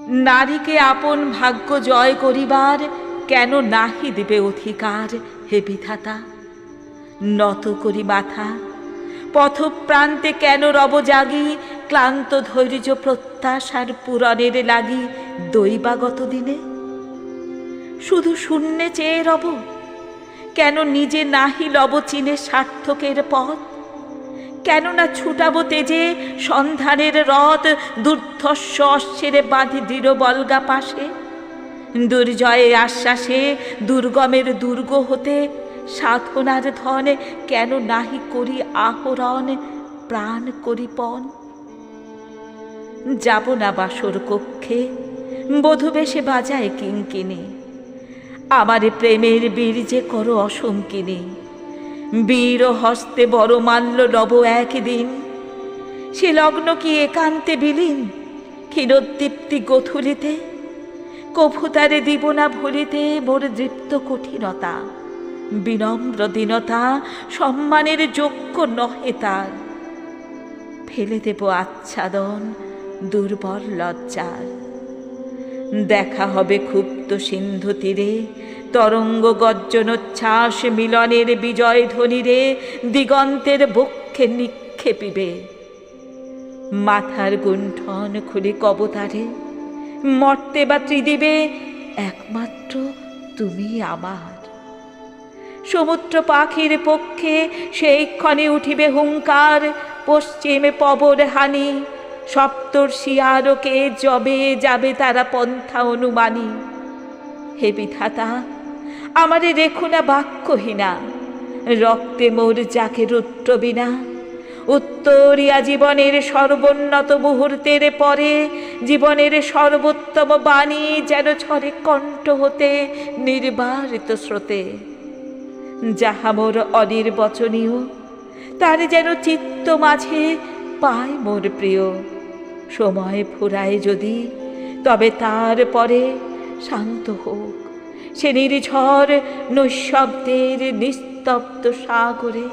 নারীকে আপন ভাগ্য জয় করিবার কেন নাহি দেবে অধিকার হে বিধাতা? নত করি মাথা, পথপ্রান্তে কেন রব জাগি, ক্লান্ত ধৈর্য প্রত্যাশার পূরণের লাগি দৈবাগত দিনে? শুধু শূন্যে চেয়ে রব, কেন নিজে নাহি লব চিনে সার্থকের পথ? কেন না ছুটাবো তেজে সন্ধানের রথ, দুর্ধর্ষ অশ্বেরে বাঁধি দৃঢ় বলগা পাশে? দুর্জয়ে আশ্বাসে দুর্গমের দুর্গ হতে সাধনার ধন কেন নাহি করি আহরণ, প্রাণ করি পণ? যাব না বাসর কক্ষে, বধূবেশে বাজায় কিঙ্কিনি, আমারে প্রেমের বীর্যে করো অসংকিনী। বীর হস্তে বড় মাল্য লব একদিন, সে লগ্ন কি একান্তে বিলীন ক্ষীরোদ্দীপ্তি গোথুলিতে? কভু তারে দিব না ভুলিতে মোর দৃপ্ত কঠিনতা, বিনম্র দীনতা সম্মানের যোগ্য নহে তার। ফেলে দেব আচ্ছাদন দুর্বল লজ্জার, দেখা হবে ক্ষুব্ধ সিন্ধু তীরে, তরঙ্গ গর্জনোচ্ছ্বাস মিলনের বিজয় ধ্বনিরে দিগন্তের বক্ষে নিক্ষেপিবে। মাথার গুণ্ঠন খুলে কবতারে, মর্তে বা ত্রিদিবে একমাত্র তুমি আমার। সমুদ্র পাখির পক্ষে সেই ক্ষণে উঠিবে হুঙ্কার, পশ্চিমে পবন হানি সপ্তর্ষি আরকে জবে যাবে তারা পন্থা অনুমানী। হে বিধাতা, আমারে রেখো না বাক্যহীনা, রক্তে মোর যাকে রুদ্র বিনা। উত্তরিয়া জীবনের সর্বোন্নত মুহূর্তের পরে জীবনের সর্বোত্তম বাণী যেন ছড়ে কণ্ঠ হতে নির্বারিত স্রোতে। যাহা মোর অনির্বচনীয় তার যেন চিত্ত মাঝে পায় মোর প্রিয়। সময় ফুরায় যদি তবে তার পরে শান্ত হোক সে নির্ঝর নৈঃশব্দের নিস্তব্ধ সাগরে।